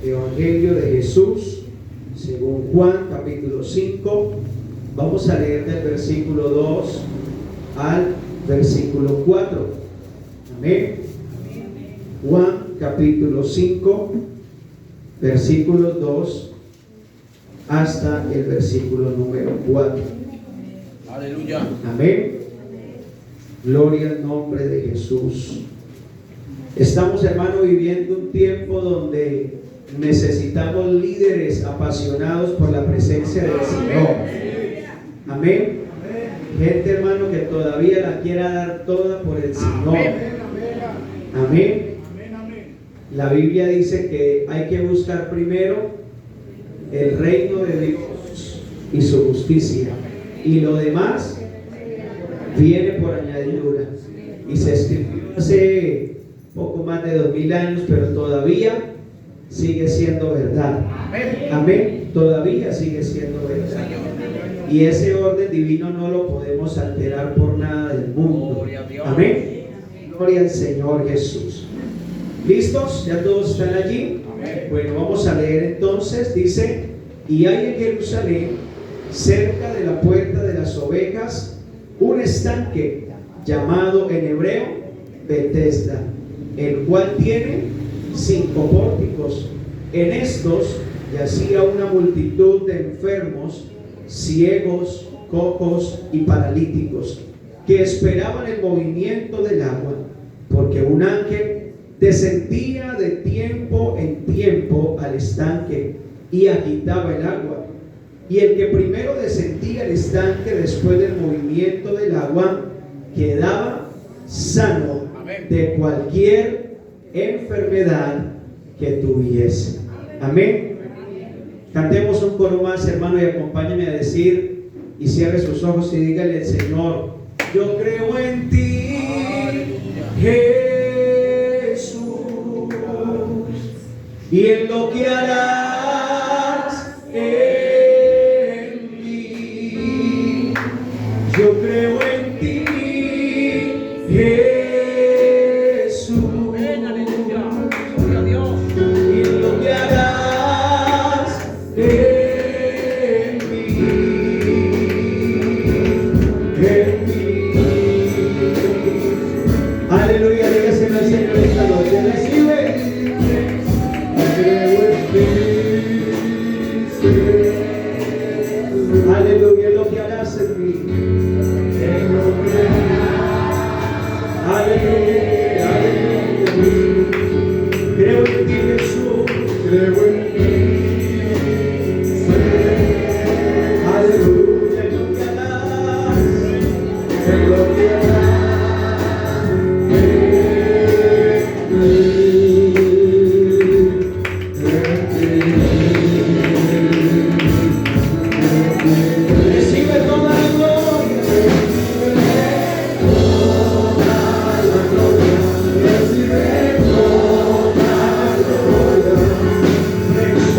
Evangelio de Jesús, según Juan, capítulo 5. Vamos a leer del versículo 2 al versículo 4. Amén. Juan, capítulo 5, versículo 2 hasta el versículo número 4. Aleluya. Amén. Gloria al nombre de Jesús. Estamos, hermano, viviendo un tiempo donde necesitamos líderes apasionados por la presencia del Señor. Amén. Gente, hermano, que todavía la quiera dar toda por el Señor. Amén. La Biblia dice que hay que buscar primero el reino de Dios y su justicia, y lo demás viene por añadidura. Y se escribió hace poco más de 2000 años, pero todavía sigue siendo verdad. Amén. Todavía sigue siendo verdad. Y ese orden divino no lo podemos alterar por nada del mundo. Amén. Gloria al Señor Jesús. ¿Listos? ¿Ya todos están allí? Bueno, vamos a leer entonces. Dice: y hay en Jerusalén, cerca de la puerta de las ovejas, un estanque llamado en hebreo Betesda, el cual tiene 5 pórticos. En estos yacía una multitud de enfermos, ciegos, cojos y paralíticos, que esperaban el movimiento del agua, porque un ángel descendía de tiempo en tiempo al estanque y agitaba el agua. Y el que primero descendía al estanque después del movimiento del agua quedaba sano de cualquier enfermedad que tuviese. Amén. Cantemos un coro más, hermano, y acompáñame a decir, y cierre sus ojos y dígale al Señor: yo creo en ti, Jesús, y en lo que harás en mí. Yo creo en ti, Jesús, y en lo que harás en mí. Aleluya, dígaselo al Señor esta noche. Recibe. Aleluya, lo que harás en mí. Aleluya, aleluya. Creo en ti, Jesús. Creo en ti. Aleluya, lo que harás. Lo que harás. Recibe toda la gloria. Recibe toda la gloria.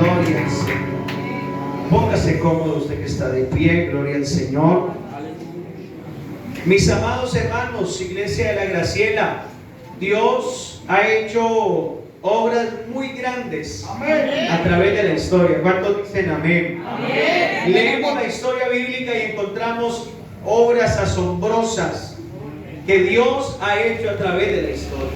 Gloria al Señor. Póngase cómodo usted que está de pie. Gloria al Señor. Mis amados hermanos, Iglesia de la Graciela, Dios ha hecho obras muy grandes a través de la historia. ¿Cuántos dicen amén? Amén. Leemos la historia bíblica y encontramos obras asombrosas que Dios ha hecho a través de la historia.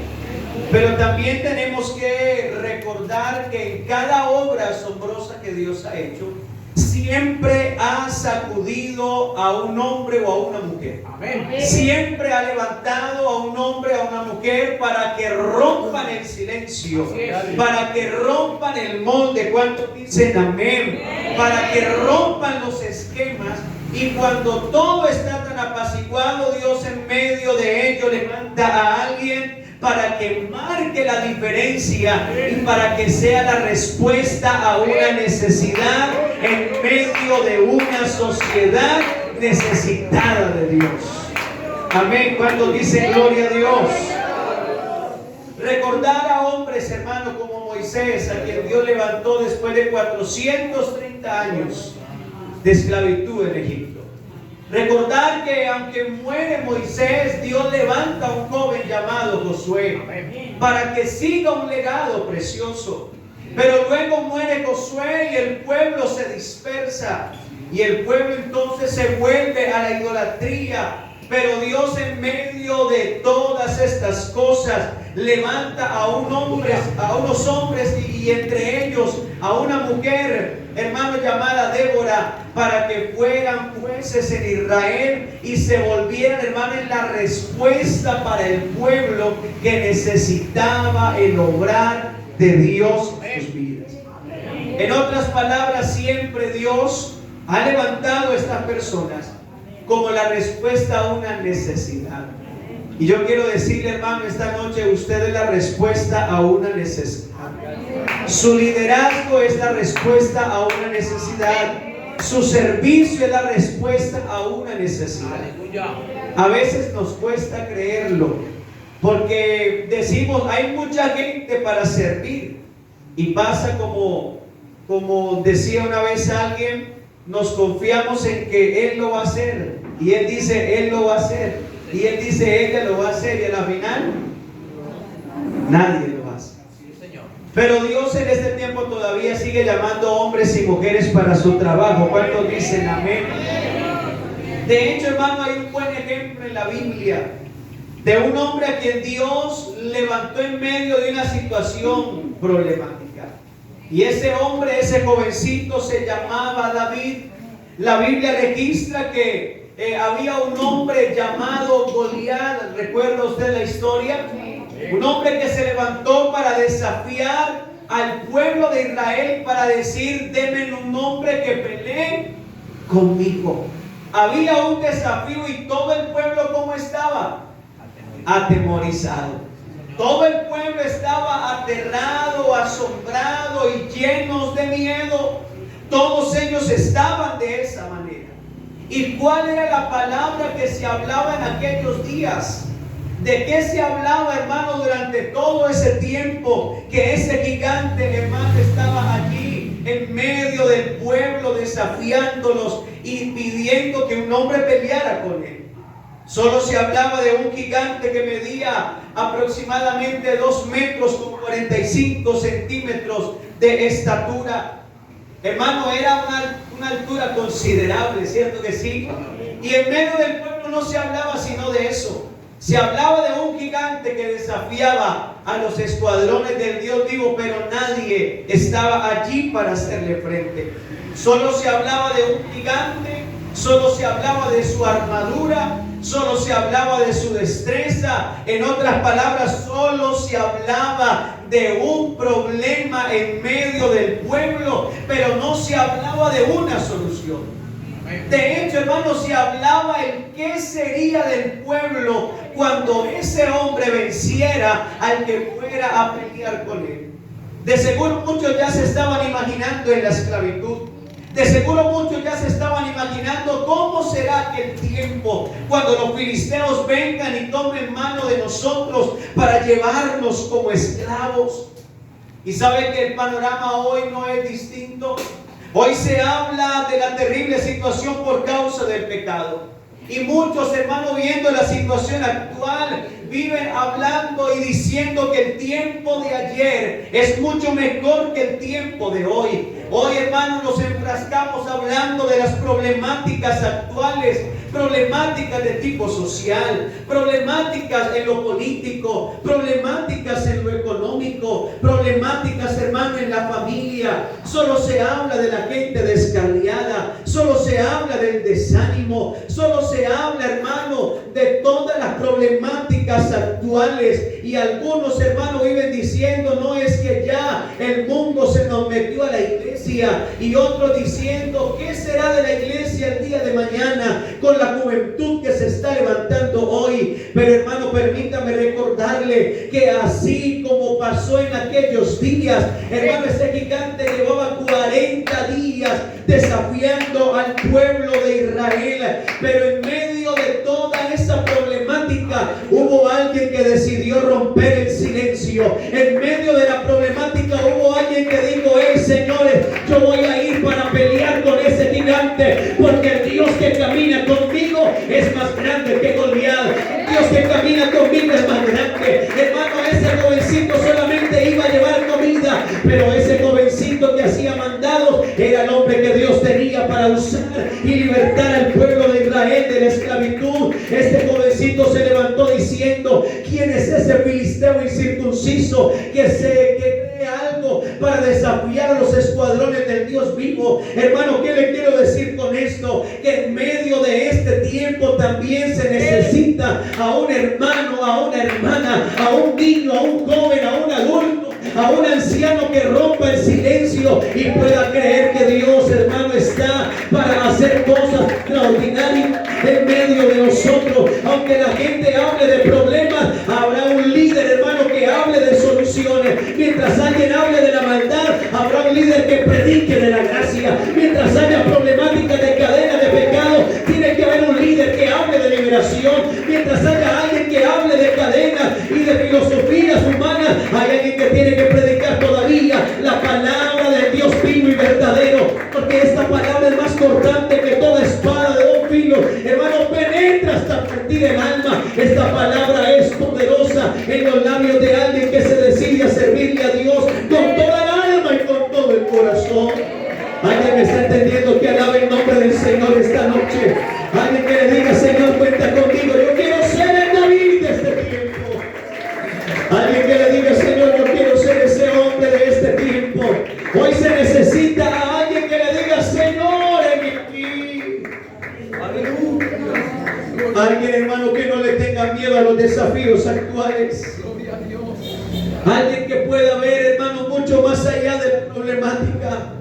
Pero también tenemos que recordar que en cada obra asombrosa que Dios ha hecho, siempre ha sacudido a un hombre o a una mujer. Amén. Siempre ha levantado a un hombre o a una mujer para que rompan el silencio, para que rompan el molde. ¿Cuántos dicen amén? Para que rompan los esquemas. Y cuando todo está tan apaciguado, Dios en medio de ello levanta a alguien para que marque la diferencia y para que sea la respuesta a una necesidad en medio de una sociedad necesitada de Dios. Amén. Cuando dice gloria a Dios. Recordar a hombres, hermanos, como Moisés, a quien Dios levantó después de 430 años de esclavitud en Egipto. Recordar que aunque muere Moisés, Dios levanta a un joven llamado Josué para que siga un legado precioso. Pero luego muere Josué y el pueblo se dispersa y el pueblo entonces se vuelve a la idolatría. Pero Dios en medio de todas estas cosas levanta a unos hombres y entre ellos a una mujer, hermano, llamada Débora, para que fueran jueces en Israel y se volvieran, hermano, en la respuesta para el pueblo que necesitaba el obrar de Dios en sus vidas. En otras palabras, siempre Dios ha levantado a estas personas como la respuesta a una necesidad. Y yo quiero decirle, hermano, esta noche usted es la respuesta a una necesidad. Su liderazgo es la respuesta a una necesidad. Su servicio es la respuesta a una necesidad. A veces nos cuesta creerlo, porque decimos, hay mucha gente para servir. Y pasa como decía una vez alguien, nos confiamos en que Él lo va a hacer. Y Él dice, Él lo va a hacer. Y Él dice, ella lo va a hacer. Y al final, nadie lo hace. Pero Dios en este tiempo todavía sigue llamando hombres y mujeres para su trabajo. ¿Cuántos dicen amén? De hecho, hermano, hay un buen ejemplo en la Biblia de un hombre a quien Dios levantó en medio de una situación problemática. Y ese hombre, ese jovencito se llamaba David. La Biblia registra que había un hombre llamado Goliat. ¿Recuerda usted la historia? Un hombre que se levantó para desafiar al pueblo de Israel, para decir, denme un hombre que pelee conmigo. Había un desafío y todo el pueblo, ¿cómo estaba? Atemorizado. Todo el pueblo estaba aterrado, asombrado y llenos de miedo. Todos ellos estaban de esa manera. ¿Y cuál era la palabra que se hablaba en aquellos días? ¿De qué se hablaba, hermano, durante todo ese tiempo que ese gigante, hermano, estaba allí en medio del pueblo desafiándolos y pidiendo que un hombre peleara con él? Solo se hablaba de un gigante que medía aproximadamente 2 metros con 45 centímetros de estatura. Hermano, era una altura considerable, ¿cierto que sí? Y en medio del pueblo no se hablaba sino de eso. Se hablaba de un gigante que desafiaba a los escuadrones del Dios vivo, pero nadie estaba allí para hacerle frente. Solo se hablaba de un gigante, solo se hablaba de su armadura, solo se hablaba de su destreza. En otras palabras, solo se hablaba de un problema en medio del pueblo, pero no se hablaba de una solución. De hecho, hermanos, se hablaba el qué sería del pueblo cuando ese hombre venciera al que fuera a pelear con él. De seguro muchos ya se estaban imaginando en la esclavitud. De seguro muchos ya se estaban imaginando cómo será aquel tiempo cuando los filisteos vengan y tomen mano de nosotros para llevarnos como esclavos. Y sabe que el panorama hoy no es distinto. Hoy se habla de la terrible situación por causa del pecado. Y muchos hermanos, viendo la situación actual, viven hablando y diciendo que el tiempo de ayer es mucho mejor que el tiempo de hoy. Hoy, hermanos, nos enfrascamos hablando de las problemáticas actuales, problemáticas de tipo social, problemáticas en lo político, problemáticas en lo económico, problemáticas, hermano, en la familia. Solo se habla de la gente descarriada, solo se habla del desánimo, solo se habla, hermano, de todas las problemáticas actuales. Y algunos, hermanos, viven diciendo: no, es que ya el mundo se nos metió a la iglesia. Y otros diciendo: ¿qué será de la iglesia el día de mañana con la juventud que se está levantando hoy? Pero, hermano, permítame recordarle que así como pasó en aquellos días, hermano, ese gigante llevaba 40 días desafiando al pueblo de Israel. Pero en medio de toda esa problemática hubo alguien que decidió romper el silencio. En medio de la problemática hubo alguien que dijo: hey, señores, yo voy a ir para pelear con ese gigante, porque el Dios que camina conmigo es más grande que Goliat. El Dios que camina conmigo es más grande. Hermano, ese jovencito solamente iba a llevar comida, pero ese jovencito que hacía mandados era el hombre que Dios tenía para usar y libertar al pueblo de Israel de la esclavitud. Este jovencito se levantó diciendo: ¿quién es ese filisteo incircunciso que cree algo para desafiar a los escuadrones del Dios vivo? Hermano, ¿qué le quiero decir con esto? Que en medio de este tiempo también se necesita a un hermano, a una hermana, a un niño, a un joven, a un adulto, a un anciano que rompa el silencio y pueda creer que Dios, hermano, está para hacer cosas extraordinarias en medio de nosotros. Aunque la gente hable de problemas, habrá un líder, hermano, que hable de soluciones. Mientras alguien hable de la maldad, habrá un líder que predique de la gracia. Mientras haya problemáticas de cadena de pecado, tiene que haber un líder que hable de liberación. Mientras haya alguien que hable de cadenas y de filosofías humanas, hay alguien que tiene que predicar todavía la palabra del Dios vivo y verdadero, porque esta palabra es más cortante que toda espada de dos filos. Hermano, penetra hasta partir el alma. Esta palabra es poderosa en los labios de alguien que se decide a servirle a Dios con toda el alma y con todo el corazón. Alguien me está entendiendo, que alabe el nombre del Señor esta noche. Alguien que le diga: Señor, cuenta conmigo, yo quiero ser el David de este tiempo. Alguien que le diga: Señor, yo quiero ser ese hombre de este tiempo. Hoy se necesita a alguien que le diga: Señor, en aquí. Aleluya. Alguien, hermano, que no le tenga miedo a los desafíos actuales. Alguien que pueda ver, hermano, mucho más allá de la problemática.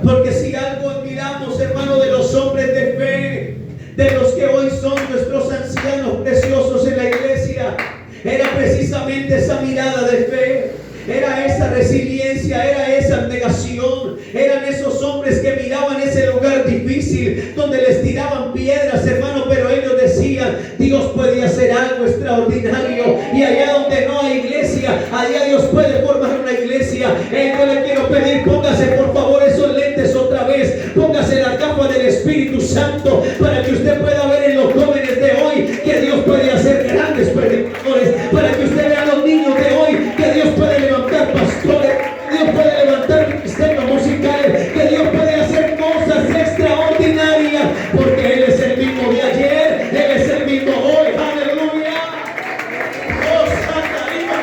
Porque si algo admiramos, hermano, de los hombres de fe, de los que hoy son nuestros ancianos preciosos en la iglesia, era precisamente esa mirada de fe. Era esa resiliencia, era esa abnegación. Eran esos hombres que miraban ese lugar difícil donde les tiraban piedras, hermano, pero ellos decían: Dios puede hacer algo extraordinario. Y allá donde no hay iglesia, allá Dios puede formar una iglesia. Yo le quiero pedir: póngase por favor esos lentes otra vez, póngase la capa del Espíritu Santo, para que usted pueda ver en los jóvenes de hoy que Dios puede hacer grandes predicadores, para que usted vea a los niños de hoy que Dios puede levantar pastores, que Dios puede levantar ministerios musicales, que Dios puede hacer cosas extraordinarias, porque Él es el mismo de ayer, Él es el mismo hoy. Aleluya. Oh, Santa Rima,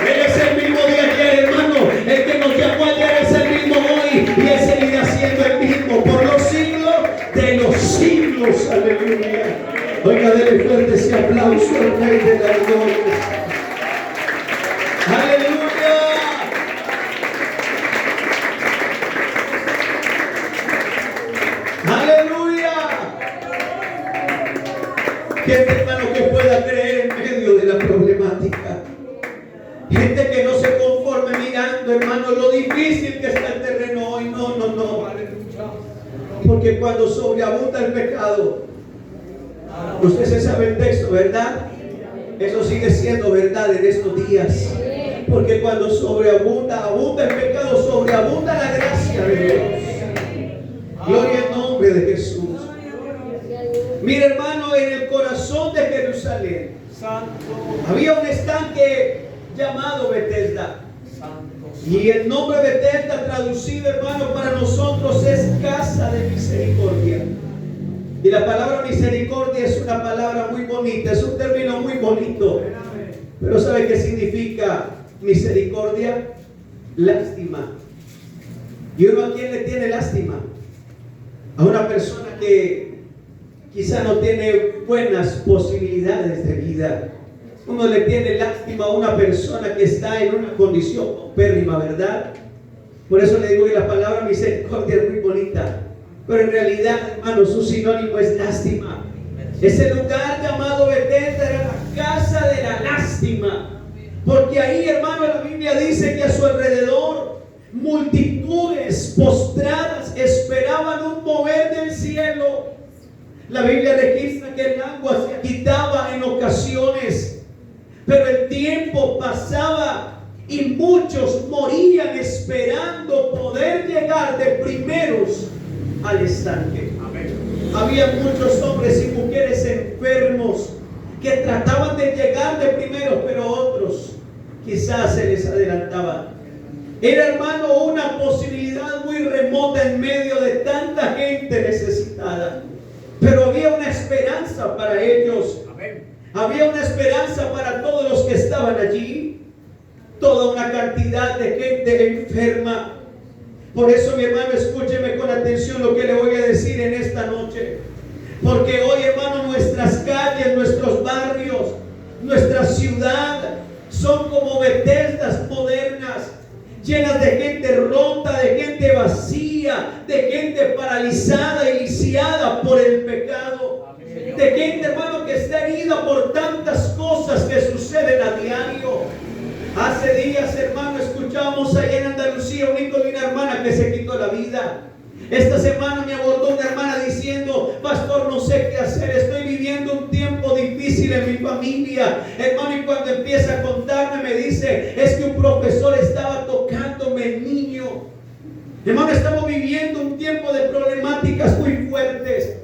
Él es el mismo de ayer, hermano. El que nos llamó ayer es el mismo hoy, y Él seguirá siendo el mismo por los siglos de los siglos. Aleluya. Oiga, dele fuerte ese aplauso al Rey de la gloria. Aleluya. Aleluya. Gente, hermano, que pueda creer en medio de la problemática. Gente que no se conforme mirando, hermano, lo difícil que está el terreno hoy. No. Porque cuando sobreabunda el pecado, Usted se sabe el texto, ¿verdad? Eso sigue siendo verdad en estos días. Porque cuando abunda el pecado, sobreabunda la gracia de Dios. Gloria al nombre de Jesús. Mira, hermano, en el corazón de Jerusalén había un estanque llamado Betesda. Y el nombre Betesda, traducido, hermano, para nosotros es casa de misericordia. Y la palabra misericordia es una palabra muy bonita, es un término muy bonito. Pero ¿sabe qué significa misericordia? Lástima. ¿Y uno a quién le tiene lástima? A una persona que quizá no tiene buenas posibilidades de vida. Uno le tiene lástima a una persona que está en una condición paupérrima, ¿verdad? Por eso le digo que la palabra misericordia es muy bonita. Pero en realidad, hermano, su sinónimo es lástima. Ese lugar llamado Betesda era la casa de la lástima. Porque ahí, hermano, la Biblia dice que a su alrededor multitudes postradas esperaban un mover del cielo. La Biblia registra que el agua se agitaba en ocasiones, pero el tiempo pasaba y muchos morían esperando poder llegar de primeros al estanque. Había muchos hombres y mujeres enfermos que trataban de llegar de primeros, pero otros quizás se les adelantaban. Era, hermano, una posibilidad muy remota en medio de tanta gente necesitada. Pero había una esperanza para ellos. Había una esperanza para todos los que estaban allí. Toda una cantidad de gente enferma. Por eso, mi hermano, escúcheme con atención lo que le voy a decir en esta noche. Porque hoy, hermano, nuestras calles, nuestros barrios, nuestra ciudad son como Betesdas modernas, llenas de gente rota, de gente vacía, de gente paralizada y lisiada por el pecado, de gente, hermano, que está herida por tantas cosas que suceden a diario. Hace días, hermano, escuchamos allá en Andalucía un hijo de una hermana que se quitó la vida. Esta semana me abordó una hermana diciendo: pastor, no sé qué hacer, estoy viviendo un tiempo difícil en mi familia, hermano. Y cuando empieza a contarme, me dice: es que un profesor estaba tocándome el niño. Hermano, estamos viviendo un tiempo de problemáticas muy fuertes.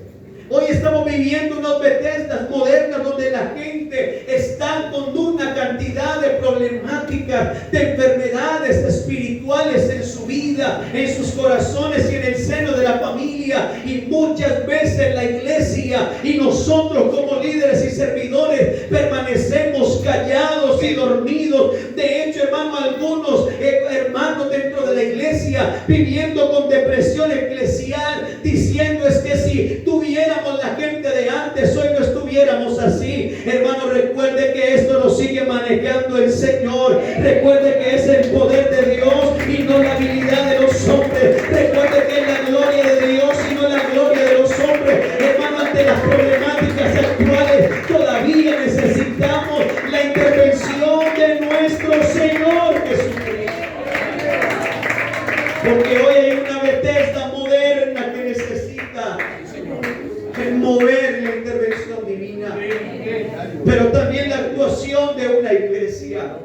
Hoy estamos viviendo unos Betesdas modernas donde la gente está con una cantidad de problemáticas, de enfermedades espirituales en su vida, en sus corazones y en el seno de la familia. Y muchas veces la iglesia y nosotros como líderes y servidores permanecemos callados y dormidos. De hecho, hermano, algunos hermanos dentro de la iglesia viviendo con depresión eclesial, diciendo: es que si tuviéramos la gente de antes, hoy no estuviéramos así. Hermano, recuerde que esto lo sigue manejando el Señor. Recuerde que es el poder de Dios y no la habilidad de los hombres. Recuerde que es la gloria de Dios y no la gloria de los hombres. Hermano, ante las problemáticas actuales todavía necesitamos la intervención de nuestro Señor Jesucristo. Porque hoy hay una Betesda moderna que necesita el mover, la intervención divina, pero también la actuación de una iglesia.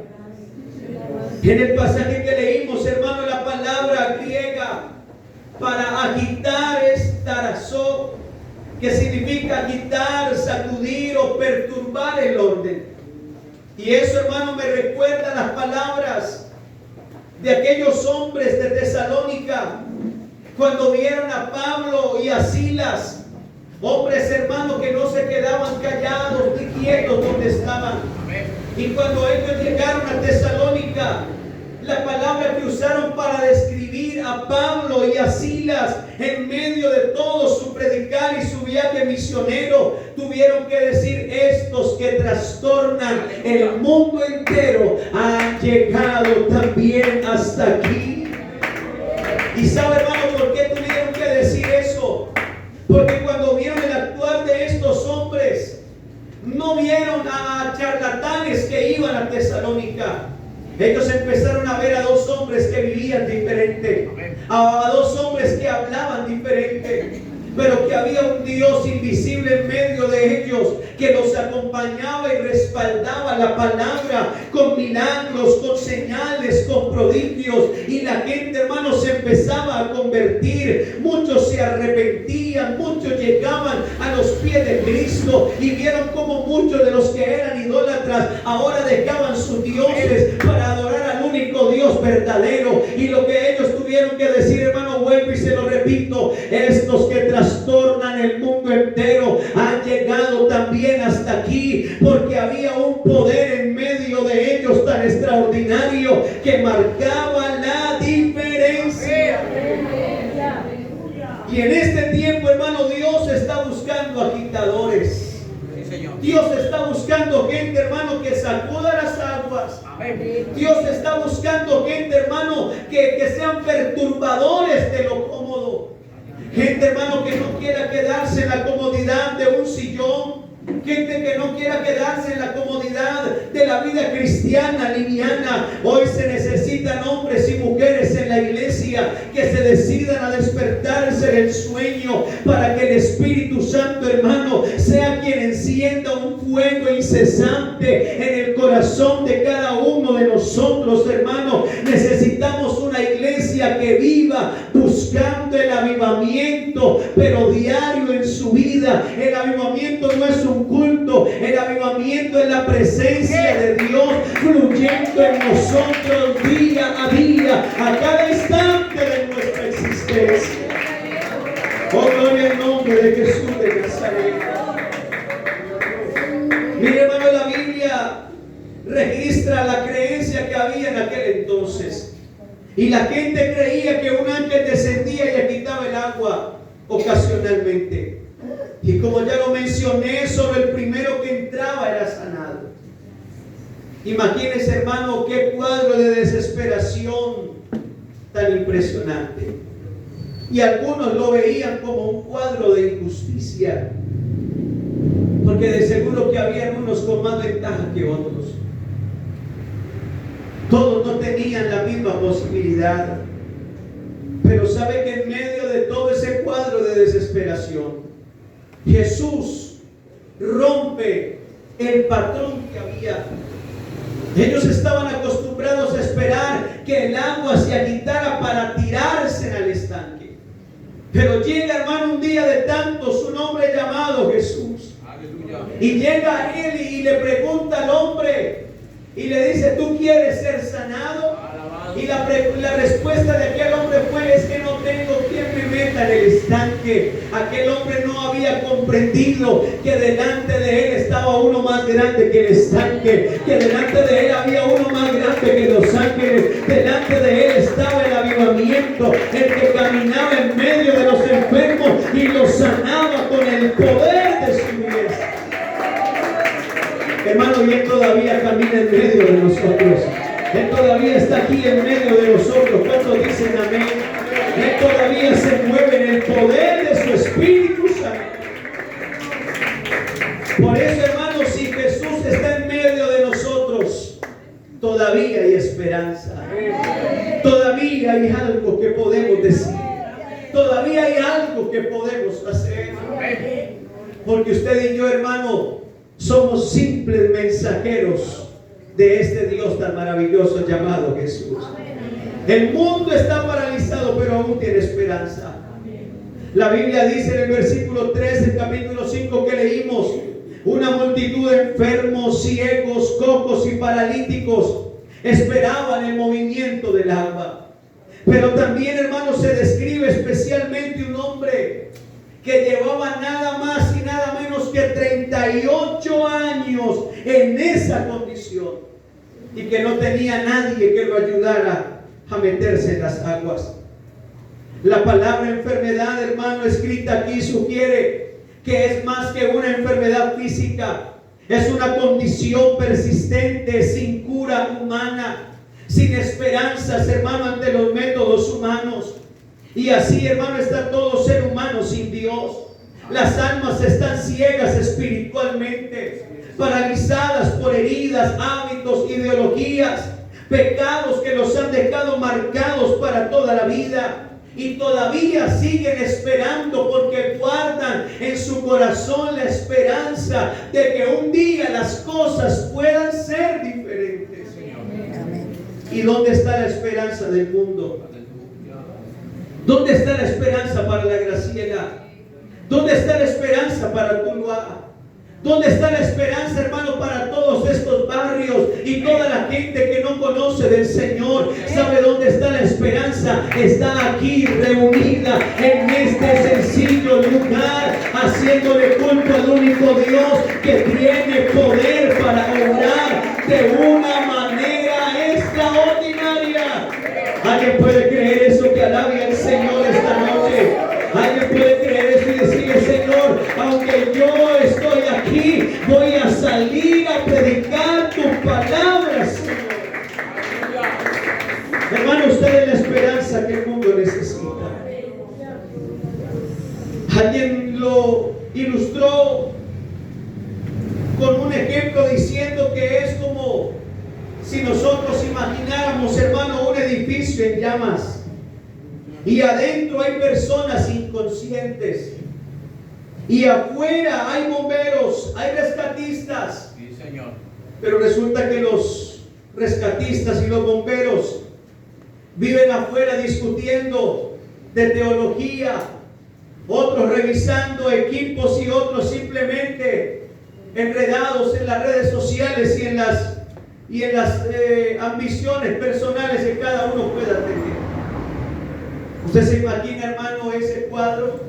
En el pasaje que leímos, hermano, la palabra griega para agitar es tarazó, que significa agitar, sacudir o perturbar el orden. Y eso, hermano, me recuerda las palabras de aquellos hombres de Tesalónica cuando vieron a Pablo y a Silas. Hombres, hermanos, que no se quedaban callados ni quietos donde estaban. Y cuando ellos llegaron a Tesalónica, la palabra que usaron para describir a Pablo y a Silas en medio de todo su predicar y su viaje misionero, tuvieron que decir: estos que trastornan el mundo entero han llegado también hasta aquí. Y sabe, hermano, ¿por qué tuvieron que decir eso? Porque cuando vieron el actuar de estos hombres, no vieron a charlatanes que iban a Tesalónica. Ellos empezaron a ver a dos hombres que vivían diferente, a dos hombres que hablaban diferente, pero que había un Dios invisible en medio de ellos. que los acompañaba y respaldaba la palabra con milagros, con señales, con prodigios, y la gente, hermanos, se empezaba a convertir. Muchos se arrepentían, muchos llegaban a los pies de Cristo y vieron como muchos de los que eran idólatras ahora dejaban sus dioses para adorar al único Dios verdadero. Y lo que ellos tuvieron que decir, hermano, vuelvo y se lo repito: estos que trastornan el mundo entero han llegado también hasta aquí, porque había un poder en medio de ellos tan extraordinario que marcaba la diferencia. Y en este tiempo, hermano, Dios está buscando agitadores. Dios está buscando gente, hermano, que sacuda las aguas. Dios está buscando gente, hermano, que sean perturbadores de lo cómodo. Gente, hermano, que no quiera quedarse en la comodidad de un sillón. Gente que no quiera quedarse en la comodidad de la vida cristiana liviana. Hoy se necesitan hombres y mujeres en la iglesia que se decidan a despertarse del sueño, para que el Espíritu Santo, hermano, sea quien encienda un fuego incesante en el corazón de cada uno de nosotros, hermano. Necesitamos una iglesia que viva buscando el avivamiento, pero diario en su vida. El avivamiento no es un culto, el avivamiento es la presencia de Dios fluyendo en nosotros día a día, a cada instante de nuestra existencia. Oh, gloria al nombre de Jesús de Nazaret. Mire, hermano, la Biblia registra la creencia que había en aquel entonces, y la gente creía que un ángel descendía y agitaba el agua ocasionalmente. Y como ya lo mencioné, solo el primero que entraba era sanado. Imagínense, hermano, qué cuadro de desesperación tan impresionante. Y algunos lo veían como un cuadro de injusticia, porque de seguro que había unos con más ventaja que otros. Todos no tenían la misma posibilidad. Pero sabe que en medio de todo ese cuadro de desesperación, Jesús rompe el patrón que había. Ellos estaban acostumbrados a esperar que el agua se agitara para tirarse al estanque. Pero llega, hermano, un día de tantos, un hombre llamado Jesús. Aleluya. Y llega a él y le pregunta al hombre y le dice: ¿tú quieres ser sanado? Y la respuesta de aquel hombre fue: es que no tengo quien me meta en el estanque. Aquel hombre no había comprendido que delante de él estaba uno más grande que el estanque, que delante de él había uno más grande que los ángeles. Delante de él estaba el avivamiento, el que caminaba en medio de los enfermos y los sanaba con el poder de su iglesia. Hermano, y él todavía camina en medio de nosotros. Él todavía está aquí en medio de nosotros. ¿Cuántos dicen amén? Él todavía se mueve en el poder de su Espíritu Santo. Por eso, hermanos, si Jesús está en medio de nosotros, todavía hay esperanza. Todavía hay algo que podemos decir. Todavía hay algo que podemos hacer. Porque usted y yo, hermano, somos simples mensajeros de este Dios tan maravilloso llamado Jesús. El mundo está paralizado, pero aún tiene esperanza. La Biblia dice en el versículo 3 del capítulo 5 que leímos: una multitud de enfermos, ciegos, cojos y paralíticos esperaban el movimiento del agua. Pero también, hermanos, se describe especialmente un hombre que llevaba nada más y nada menos que 38 años en esa condición, y que no tenía nadie que lo ayudara a meterse en las aguas. La palabra enfermedad, hermano, escrita aquí sugiere que es más que una enfermedad física. Es una condición persistente, sin cura humana, sin esperanzas, hermano, ante los métodos humanos. Y así, hermano, está todo ser humano sin Dios. Las almas están ciegas espiritualmente, paralizadas por heridas, hábitos, ideologías, pecados que los han dejado marcados para toda la vida. y todavía siguen esperando porque guardan en su corazón la esperanza de que un día las cosas puedan ser diferentes. ¿Y dónde está la esperanza del mundo? ¿Dónde está la esperanza para la Graciela? ¿Dónde está la esperanza para Tuluá? ¿Dónde está la esperanza, hermano, para todos estos barrios y toda la gente que no conoce del Señor? ¿Sabe dónde está la esperanza? Está aquí reunida en este sencillo lugar, haciéndole culto al único Dios que tiene poder para obrar de una manera extraordinaria. ¿Alguien puede creer eso? Que alabe al Señor esta noche. ¿Alguien puede creer eso y decirle: Señor, aunque yo estoy aquí, voy a salir a predicar tu palabra, Señor? Hermano, usted es la esperanza que el mundo necesita. Alguien lo ilustró con un ejemplo diciendo que es como si nosotros imagináramos, hermano, un edificio en llamas. Y adentro hay personas inconscientes. Y afuera hay bomberos, hay rescatistas. Sí, Señor. Pero resulta que los rescatistas y los bomberos viven afuera discutiendo de teología, otros revisando equipos y otros simplemente enredados en las redes sociales y en las ambiciones personales que cada uno pueda tener. ¿Usted se imagina, hermano, ese cuadro?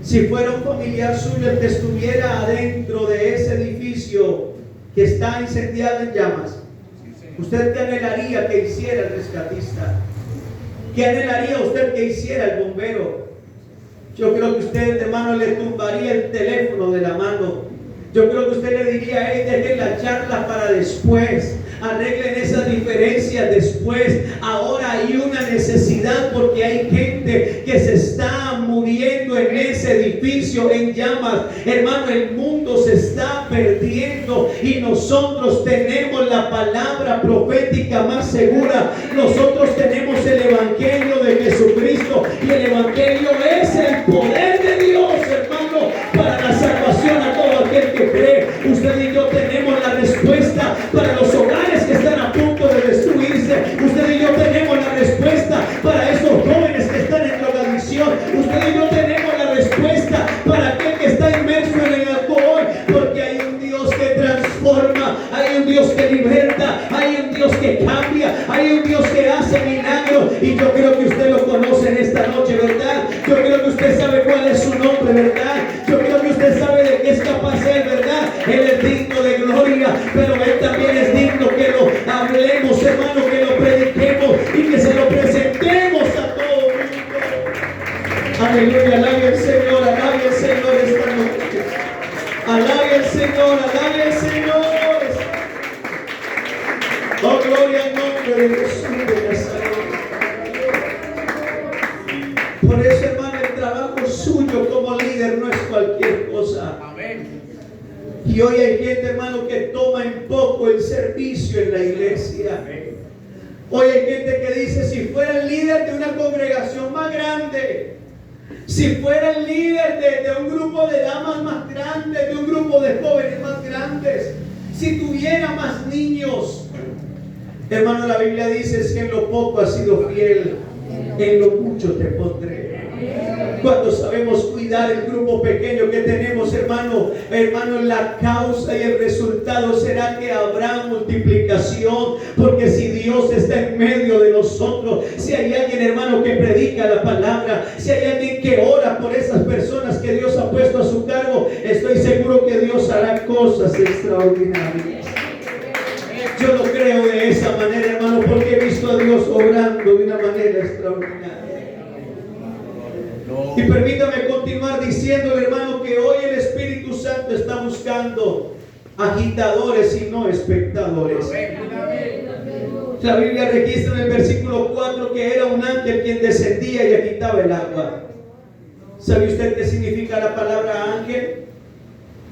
Si fuera un familiar suyo el que estuviera adentro de ese edificio que está incendiado en llamas, ¿usted qué anhelaría que hiciera el rescatista? ¿Qué anhelaría usted que hiciera el bombero? Yo creo que usted, hermano, le tumbaría el teléfono de la mano. Yo creo que usted le diría: hey, dejen la charla para después, arreglen esas diferencias después. Ahora hay una necesidad porque hay gente que se está muriendo en ese edificio en llamas. Hermano, el mundo se está perdiendo y nosotros tenemos la palabra profética más segura. Nosotros tenemos el Evangelio de Jesucristo y el Evangelio es el poder de Dios, hermano, para la salvación a todo aquel que cree. Usted y yo tenemos la respuesta para los hogares que están a punto de destruirse. Usted y yo tenemos la respuesta para esos jóvenes que están en drogadicción. Usted y yo tenemos la respuesta para aquel que está inmerso en el alcohol, porque hay un Dios que transforma, hay un Dios que liberta, hay un Dios que cambia, hay un Dios que hace milagros. Y yo creo que usted lo conoce en esta noche, ¿verdad? Yo creo que usted sabe cuál es su nombre, ¿verdad? Yo creo que usted sabe de qué es capaz él, ¿verdad? Él es digno de gloria, pero él también es digno que lo hablemos, hermano, que lo prediquemos y que se lo presentemos a todo el mundo. Aleluya, alabe al Señor esta noche. Alabe al Señor, alabe al Señor. Oh, gloria al nombre de Jesús de Nazaret. Por eso, hermano, el trabajo suyo como líder no es cualquier cosa. Amén. Y hoy hay gente, hermano, que toma en poco el servicio en la iglesia. Hoy hay gente que dice: si fuera el líder de una congregación más grande, si fuera el líder de un grupo de damas más grandes, de un grupo de jóvenes más grandes, si tuviera más niños. Hermano, la Biblia dice: si en lo poco has sido fiel, en lo mucho te pondré. Cuando sabemos cuidar el grupo pequeño que tenemos, hermano, la causa y el resultado será que habrá multiplicación, porque si Dios está en medio de nosotros, si hay alguien, hermano, que predica la palabra, si hay alguien que ora por esas personas que Dios ha puesto a su cargo, estoy seguro que Dios hará cosas extraordinarias. Yo lo creo de esa manera, hermano, porque he visto a Dios obrando de una manera extraordinaria. Y permítame continuar diciéndole, hermano, que hoy el Espíritu Santo está buscando agitadores y no espectadores. La Biblia registra en el versículo 4 que era un ángel quien descendía y agitaba el agua. ¿Sabe usted qué significa la palabra ángel?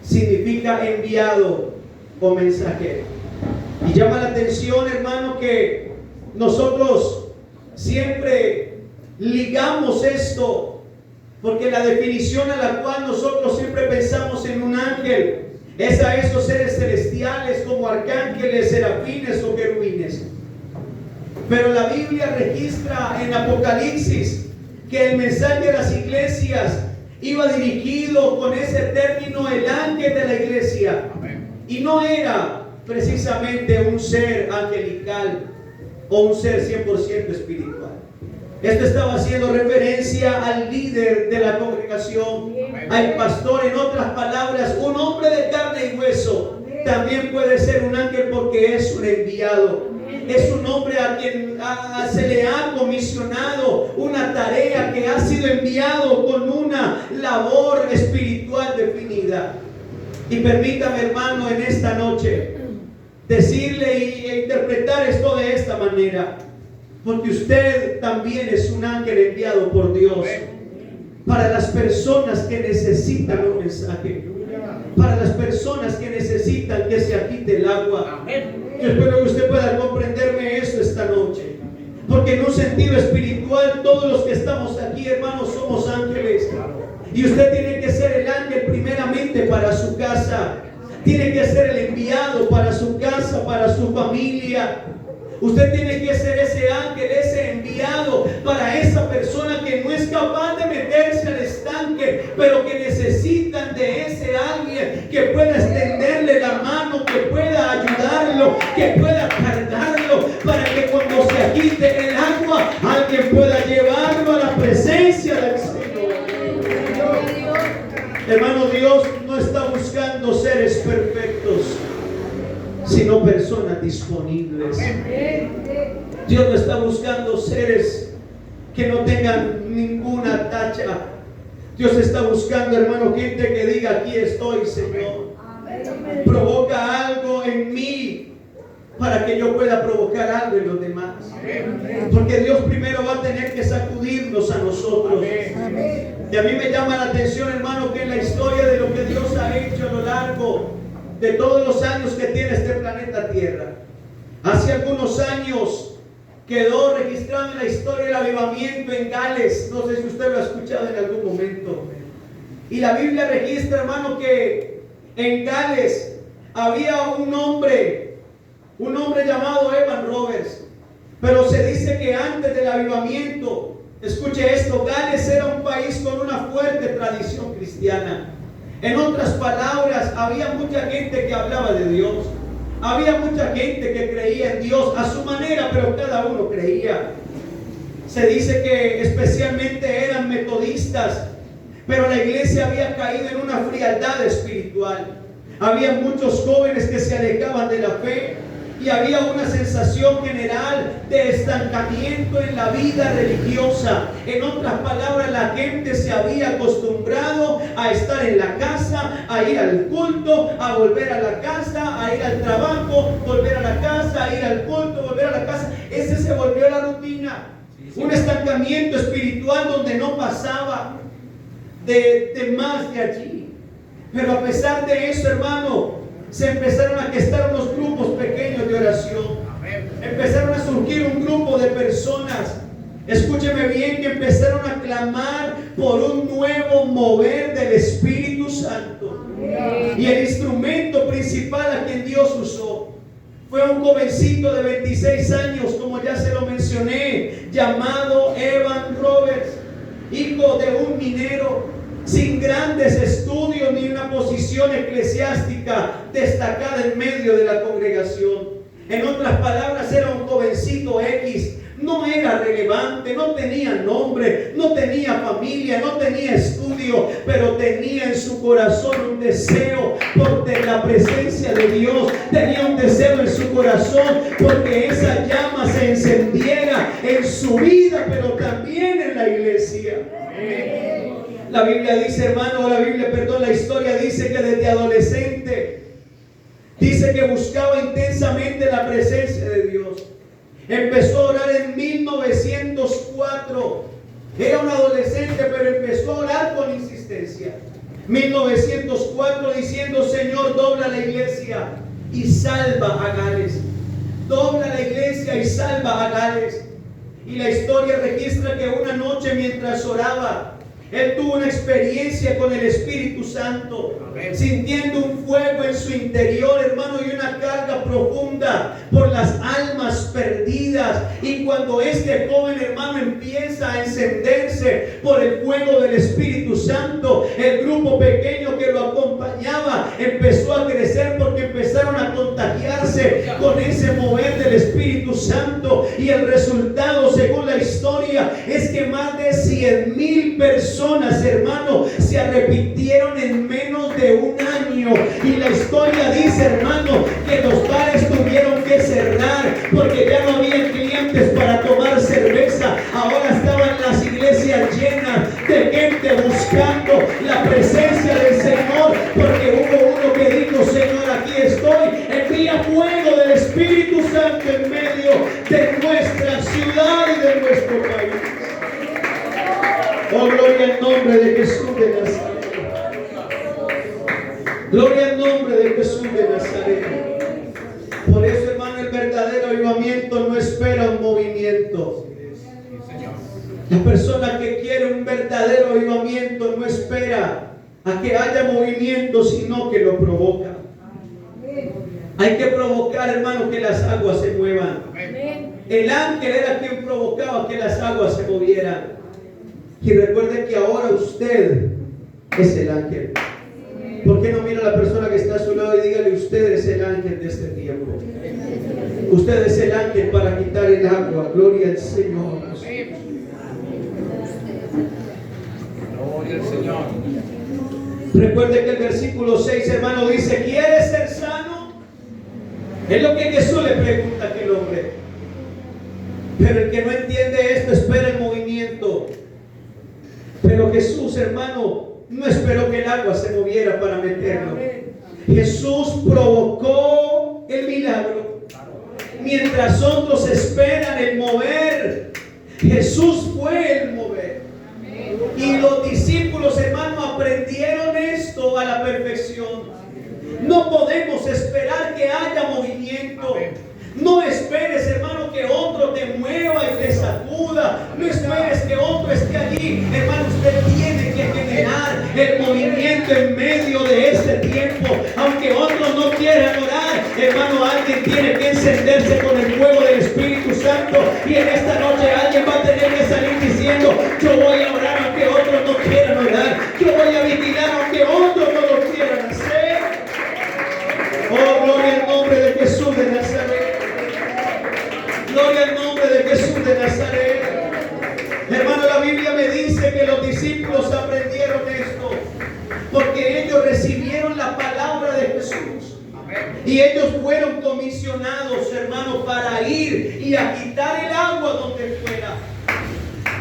Significa enviado o mensajero. Y llama la atención, hermano, que nosotros siempre ligamos esto, porque la definición a la cual nosotros siempre pensamos en un ángel es a esos seres celestiales como arcángeles, serafines o querubines. Pero la Biblia registra en Apocalipsis que el mensaje de las iglesias iba dirigido con ese término, el ángel de la iglesia. Y no era precisamente un ser angelical o un ser 100% espiritual. Esto estaba haciendo referencia al líder de la congregación, al pastor. En otras palabras, un hombre de carne y hueso también puede ser un ángel porque es un enviado. Es un hombre a quien se le ha comisionado una tarea, que ha sido enviado con una labor espiritual definida. Y permítame, hermano, en esta noche decirle e interpretar esto de esta manera, porque usted también es un ángel enviado por Dios para las personas que necesitan un mensaje, para las personas que necesitan que se agite el agua. Yo espero que usted pueda comprenderme esto esta noche, porque en un sentido espiritual todos los que estamos aquí, hermanos, somos ángeles. Y usted tiene que ser el ángel primeramente para su casa, tiene que ser el enviado para su casa, para su familia. Usted tiene que ser ese ángel, ese enviado para esa persona que no es capaz de meterse al estanque, pero que necesitan de ese alguien que pueda extenderle la mano, que pueda ayudarlo, que pueda cargarlo, para que cuando se agite el agua, alguien pueda llevarlo a la presencia del Señor. Hermano, Dios no está buscando seres perfectos, sino personas disponibles. Dios no está buscando seres que no tengan ninguna tacha. Dios está buscando, hermano, gente que diga: aquí estoy, Señor. Provoca algo en mí para que yo pueda provocar algo en los demás. Porque Dios primero va a tener que sacudirnos a nosotros. Y a mí me llama la atención, hermano, que en la historia de lo que Dios ha hecho a lo largo de todos los años que tiene este planeta Tierra, hace algunos años quedó registrado en la historia el avivamiento en Gales. No sé si usted lo ha escuchado en algún momento. Y la Biblia registra, hermano, que en Gales había un hombre llamado Evan Roberts. Pero se dice que antes del avivamiento, escuche esto, Gales era un país con una fuerte tradición cristiana. En otras palabras, había mucha gente que hablaba de Dios. Había mucha gente que creía en Dios a su manera, pero cada uno creía. Se dice que especialmente eran metodistas, pero la iglesia había caído en una frialdad espiritual. Había muchos jóvenes que se alejaban de la fe y había una sensación general de estancamiento en la vida religiosa. En otras palabras, la gente se había acostumbrado a estar en la casa, a ir al culto, a volver a la casa, a ir al trabajo, volver a la casa, a ir al culto, volver a la casa. Ese se volvió la rutina. Un estancamiento espiritual donde no pasaba de más de allí. Pero a pesar de eso, hermano, se empezaron a gestar unos grupos pequeños de oración. Empezaron a surgir un grupo de personas, escúcheme bien, que empezaron a clamar por un nuevo mover del Espíritu Santo. Y el instrumento principal a quien Dios usó fue un jovencito de 26 años, como ya se lo mencioné, llamado Evan Roberts, hijo de un minero, sin grandes estudios ni una posición eclesiástica destacada en medio de la congregación. En otras palabras, era un jovencito X. No era relevante, no tenía nombre, no tenía familia, no tenía estudio, pero tenía en su corazón un deseo por la presencia de Dios. Tenía un deseo en su corazón porque esa llama se encendiera en su vida, pero también en la iglesia. La Biblia dice, hermano, la historia dice que desde adolescente, dice que buscaba intensamente la presencia de Dios. Empezó a orar en 1904. Era un adolescente, pero empezó a orar con insistencia. 1904 diciendo: Señor, dobla la iglesia y salva a Gales. Dobla la iglesia y salva a Gales. Y la historia registra que una noche mientras oraba, él tuvo una experiencia con el Espíritu Santo, sintiendo un fuego en su interior, hermano, y una carga profunda por las almas perdidas. Y cuando este joven, hermano, empieza a encenderse por el fuego del Espíritu Santo, el grupo pequeño que lo acompañaba empezó a crecer, porque empezaron a contagiarse con ese mover del Espíritu Santo. Y el resultado, según la historia, es que más de 100,000 personas, hermano, se arrepintieron en menos de un año. Y la historia dice, hermano, que los bares tuvieron que cerrar porque ya no había clientes para tomar cerveza. Ahora estaban las iglesias llenas de gente buscando la presencia del Señor, porque hubo uno que dijo: Señor, aquí estoy, envía fuego del Espíritu Santo en medio de nuestra ciudad y de nuestro país. Oh, gloria al nombre de Jesús de Nazaret. Gloria al nombre de Jesús de Nazaret. Por eso, hermano, el verdadero avivamiento no espera un movimiento. La persona que quiere un verdadero avivamiento no espera a que haya movimiento, sino que lo provoca. Hay que provocar, hermano, que las aguas se muevan. El ángel era quien provocaba que las aguas se movieran. Y recuerden que ahora usted es el ángel. ¿Por qué no mira a la persona que está a su lado y dígale: usted es el ángel de este tiempo? Usted es el ángel para quitar el agua. Gloria al Señor. Gloria al Señor. Recuerde que el versículo 6, hermano, dice: ¿quieres ser sano? Es lo que Jesús le pregunta a aquel hombre. Pero el que no entiende esto espera el movimiento. Pero Jesús, hermano, no esperó que el agua se moviera para meterlo. Jesús provocó el milagro. Mientras otros esperan el mover, Jesús fue el mover. Y los discípulos, hermano, aprendieron esto a la perfección. No podemos esperar que haya movimiento. No esperes, hermano, que otro te mueva y te sacuda. No esperes que otro esté allí. Hermano, usted tiene que generar el movimiento en medio de este tiempo. Aunque otros no quieran orar, hermano, alguien tiene que encenderse con el fuego del Espíritu Santo. Y en esta noche alguien va a tener que salir diciendo: yo voy a orar aunque otros no quieran orar. Yo voy a vigilar aunque otros no lo quieran hacer. Oh, gloria al nombre de Jesús de Nazaret. Gloria al nombre de Jesús de Nazaret. Hermano, la Biblia me dice que los discípulos aprendieron esto porque ellos recibieron la palabra de Jesús. Y ellos fueron comisionados, hermano, para ir y a quitar el agua donde fuera.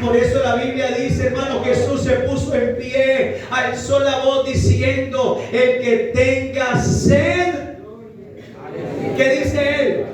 Por eso la Biblia dice, hermano, Jesús se puso en pie, alzó la voz diciendo: el que tenga sed. ¿Qué dice él?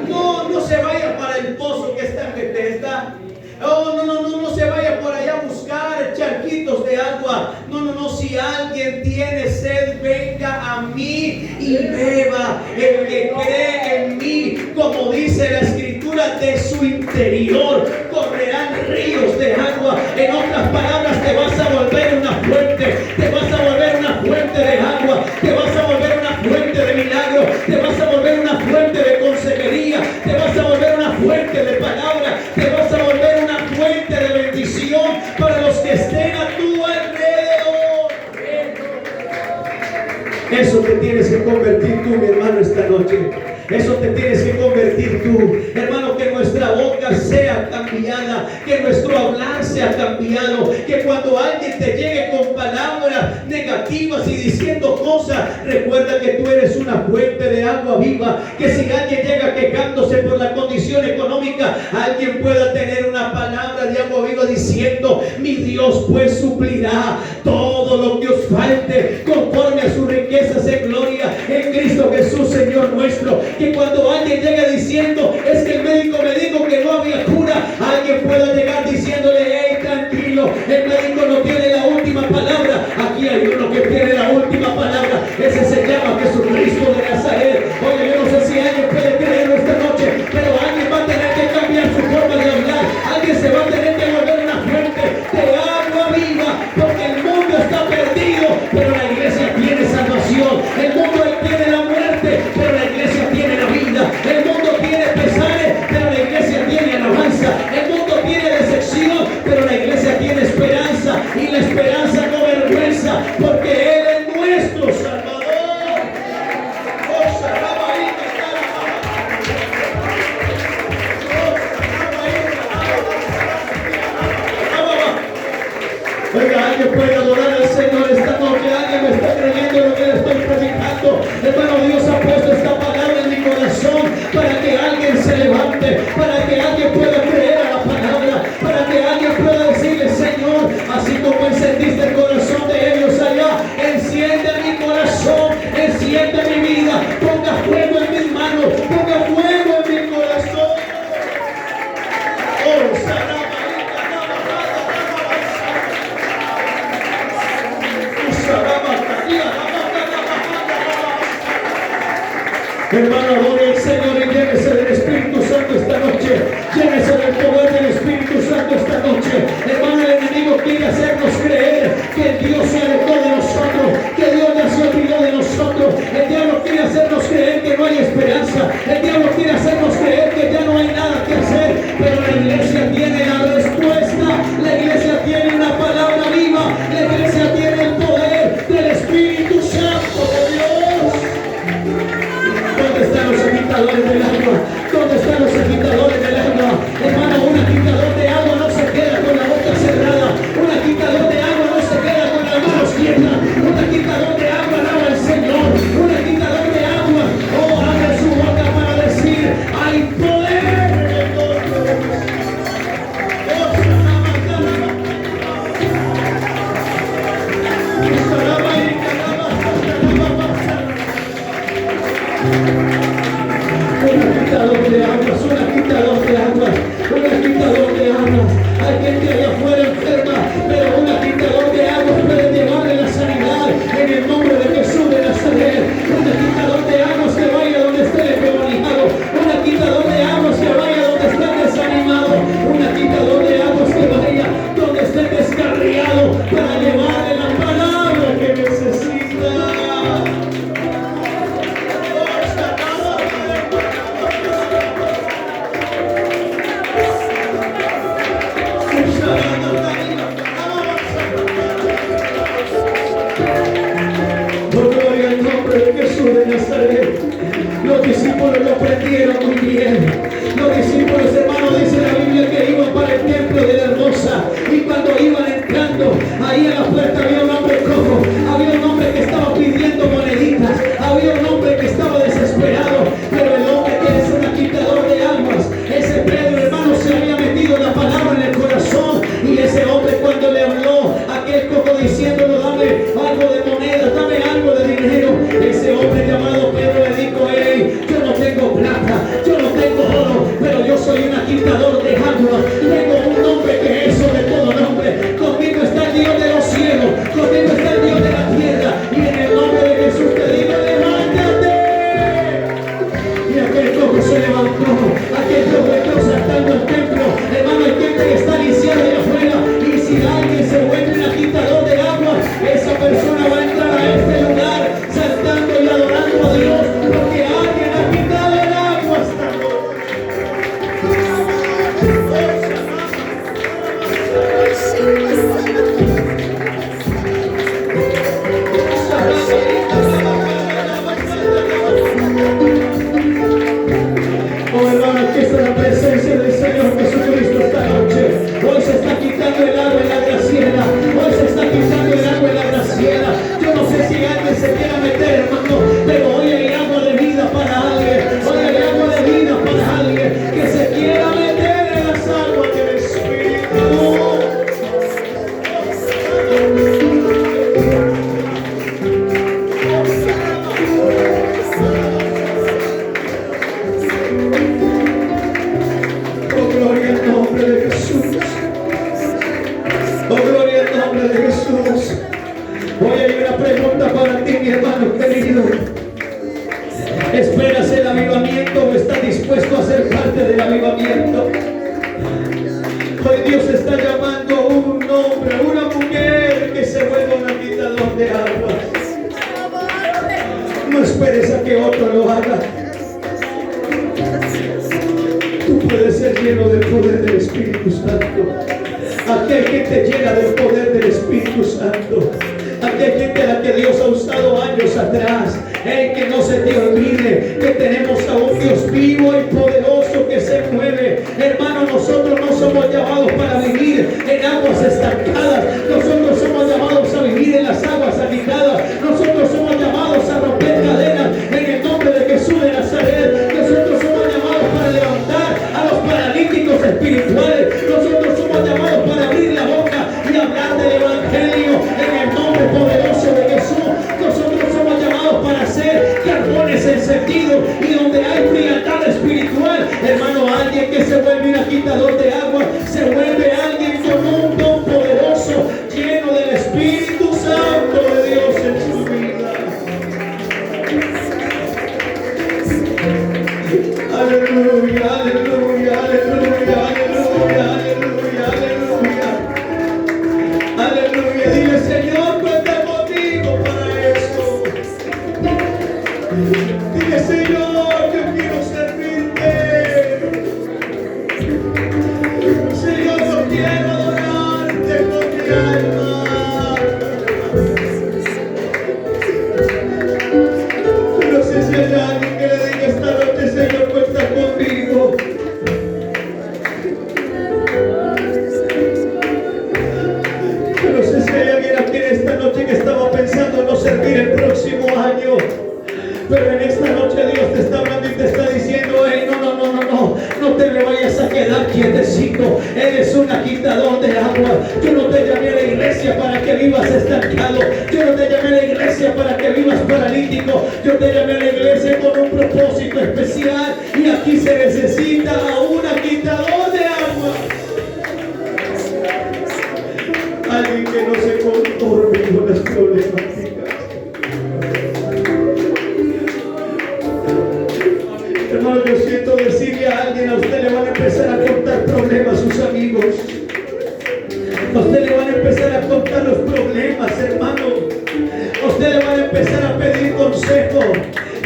No se vaya para el pozo que está en Bethesda. No se vaya por allá a buscar charquitos de agua. No, si alguien tiene sed, venga a mí y beba. El que cree en mí, como dice la Escritura, de su interior correrán ríos de agua. En otras palabras, te vas a volver una fuente. Te vas a volver una fuente de agua. Te vas a volver una fuente de milagro. Te vas a volver una fuente de consejería. Te vas a volver una fuente de palabra. Te vas a volver una fuente de bendición para los que estén a tu alrededor. Eso te tienes que convertir tú, mi hermano, esta noche. Eso te tienes que convertir tú, hermano, que nuestra boca sea cambiada, que nuestro hablar sea cambiado, que cuando alguien te llegue con palabras negativas y diciendo cosas, recuerda que tú eres una fuente de agua viva, que si alguien llega quejándose por la condición económica, alguien pueda tener una palabra de agua viva diciendo: mi Dios pues suplirá todo lo que os falte conforme a sus riquezas en gloria en Cristo Jesús, Señor nuestro. Que cuando alguien llega diciendo: es que el médico me dijo que no había cura, alguien pueda llegar diciéndole: hey, tranquilo, el médico no tiene la última palabra. Aquí hay uno que tiene la última palabra. Ese se llama Jesucristo de Nazaret. Oye, yo no sé si alguien puede creerlo esta noche, pero alguien va a tener que cambiar su forma de hablar. Hermano, Dios ha puesto esta palabra en mi corazón para que alguien se levante, para que alguien pueda creer a la palabra, para que alguien pueda decirle: Señor, así como encendiste el corazón de ellos allá, enciende mi corazón, enciende mi vida, ponga fuego en mis manos, ponga fuego en mi corazón. Oh, hermano, adore al Señor y llénese del Espíritu Santo esta noche. Llénese del poder del Espíritu Santo esta noche. Hermano, el enemigo quiere hacernos creer que el Dios se alejó de nosotros, que Dios ya se olvidó de nosotros. El diablo quiere hacernos creer que no hay esperanza. El diablo quiere hacernos creer que ya no hay nada que hacer. Pero la iglesia tiene la respuesta. La iglesia tiene una palabra viva. La iglesia tiene el poder del Espíritu Santo de Dios. ¿Dónde están los agitadores del agua? ¿Dónde están los agitadores del agua? Hermano, un agitador de agua no se queda con la boca cerrada. Un agitador de agua no se queda con las manos quietas. Un agitador de agua alaba al Señor. Un agitador de agua, oh, abre su boca para decir: hay poder en el nombre de Dios. Un agitador de aguas, un agitador de aguas, un agitador de aguas. Hay gente allá afuera enferma, pero un agitador de aguas puede llevarle la sanidad en el nombre de Jesús de Nazaret. Un agitador de aguas que vaya donde esté el endemoniado, un agitador de aguas que vaya donde esté el desanimado, un agitador de aguas que vaya donde esté el descarriado para llevarle la palabra que necesita. Oh, gloria al nombre de Jesús de Nazaret. Los discípulos lo aprendieron muy bien. Los discípulos, hermanos, dice la Biblia que iban para el templo de la hermosa, y cuando iban entrando, ahí en la puerta había un hombre cojo, había un hombre que estaba pidiendo moneditas, había un hombre que estaba desesperado, pero el hombre que es un agitador de aguas, ese Pedro, hermano, se había metido la palabra en el corazón, y ese hombre, cuando le habló a aquel cojo diciéndole: dame algo de monedas, dame algo de dinero, ese hombre llamado Pedro le dijo: hey, yo no tengo plata, yo no tengo oro, pero yo soy un agitador de agua. Tengo un nombre que es sobre todo nombre. Conmigo está el Dios de los cielos, conmigo está el Dios de la tierra, y en el nombre de Jesús te digo: levántate. Y aquel cojo se levantó, aquel cojo entró saltando al templo. Hermano, hay gente que está lisiada allá afuera, y si alguien se vuelve un agitador de agua, esa persona va a entrar a este lugar saltando y adorando a Dios, porque alguien ha quitado el agua esta noche. Oh, hermano, que esta es la presencia del Señor Jesucristo esta noche. Hoy se está quitando el agua en la graciela. Hoy se está quitando el agua en la graciela. Yo no sé si alguien se quiera meter, hermano, pero hoy hay agua de vida para alguien. Hoy hay agua de vida para alguien que se quiera meter en las aguas del Espíritu. Oh, gloria al nombre de Jesús. Oh, gloria al nombre de Jesús. Hoy hay una pregunta para ti, mi hermano querido. ¿Esperas el avivamiento o estás dispuesto a ser parte del avivamiento? Hoy Dios está llamando a un hombre, una mujer que se vuelva un agitador de aguas. No esperes a que otro lo haga. Tú puedes ser lleno del poder del Espíritu Santo. Aquel que te llena del poder del Espíritu Santo. Aquel gente a la que Dios ha usado años atrás. Que no se te olvide que tenemos a un Dios vivo y poderoso que se mueve. Hermano, nosotros no somos llamados para vivir en aguas estancadas. Nosotros somos llamados a vivir en las aguas agitadas. Nosotros somos llamados a romper cadenas. Aleluya, aleluya, aleluya, aleluya, aleluya, aleluya. Aleluya, dile Señor, cuenta conmigo para esto. Dile Señor, yo quiero servirte. Señor, yo quiero adorarte con mi alma. No sé si hay alguien que le diga esta noche, Señor, cuenta conmigo. No sé si hay alguien aquí en esta noche que estaba pensando no servir el próximo año. Pero en esta noche Dios te está hablando y te está diciendo: hey, no te me vayas a quedar quietecito. Eres un agitador de agua. Yo no te llamé a la iglesia para que vivas estancado. Yo no te llamé a la iglesia para que vivas paralítico. Yo te llamé a la iglesia con un propósito especial. Y aquí se necesita a un agitador de agua. Alguien que no se conforme con las problemáticas. Hermano, yo siento decirle a alguien: a usted le van a empezar a contar problemas sus amigos. A usted le van a empezar a contar los problemas, hermano. A usted le van a empezar a pedir consejo.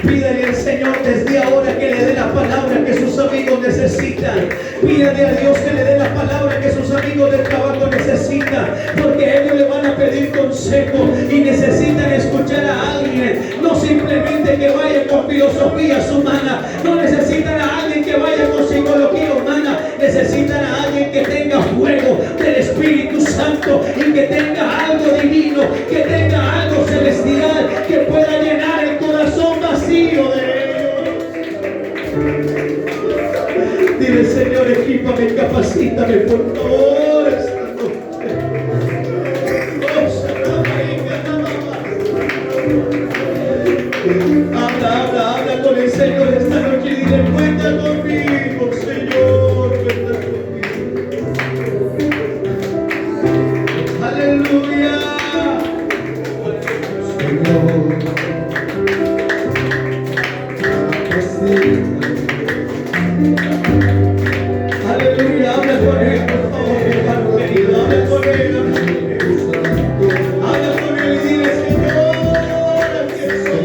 Pídale al Señor desde ahora que le dé la palabra que sus amigos necesitan. Pídale a Dios que le dé la palabra que sus amigos del trabajo necesitan. Porque ellos le van a pedir consejo y necesitan escuchar a alguien. No simplemente que vaya con filosofías humanas. No necesitan a alguien que vaya con psicología humana. Necesitan a alguien que tenga fuego del Espíritu Santo y que tenga algo divino, que tenga algo celestial, que pueda llenar el corazón vacío de ellos. Dile: Señor, equípame, capacítame, por favor, esta noche. Habla con el Señor esta noche y dile: cuenta conmigo, Señor, cuenta conmigo. Aleluya. Aleluya, habla con él, por favor, mi hermano querido, habla con él. Habla con él y dile: Señor, aquí estoy.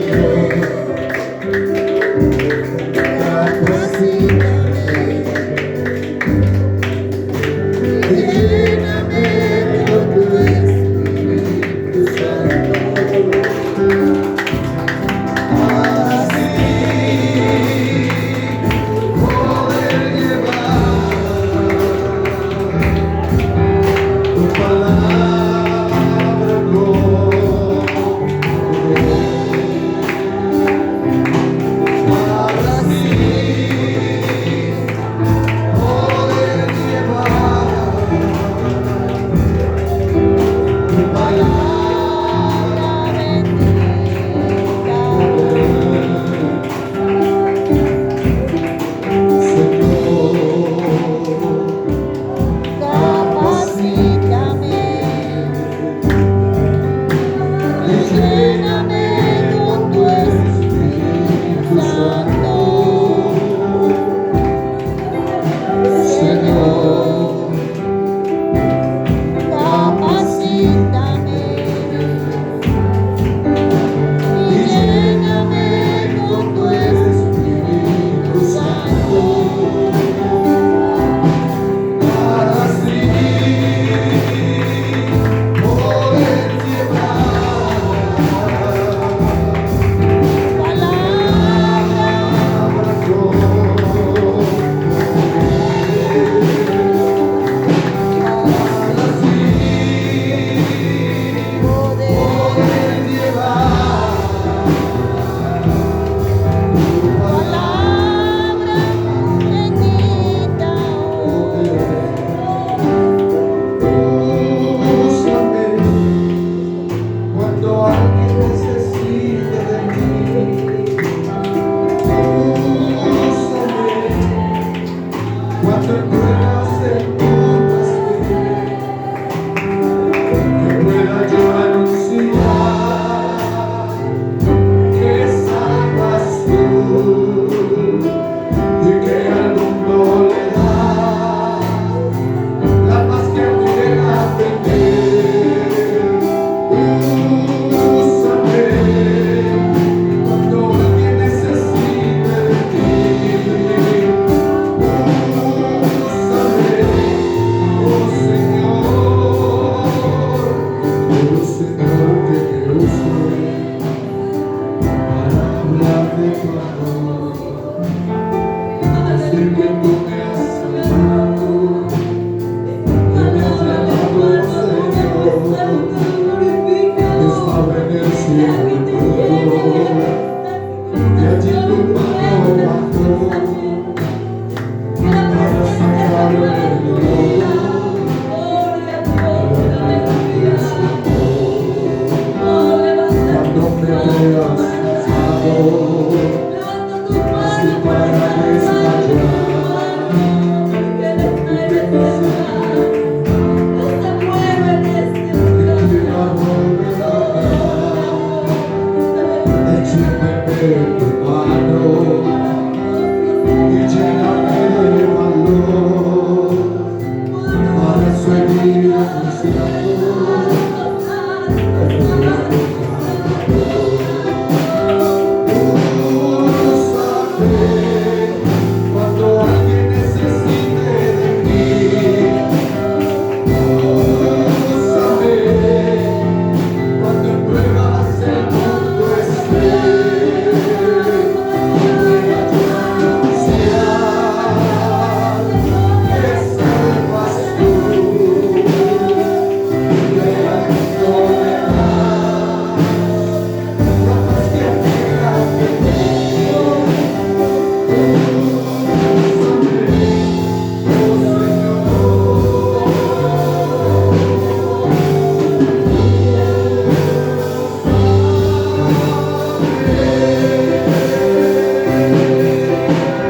Cuando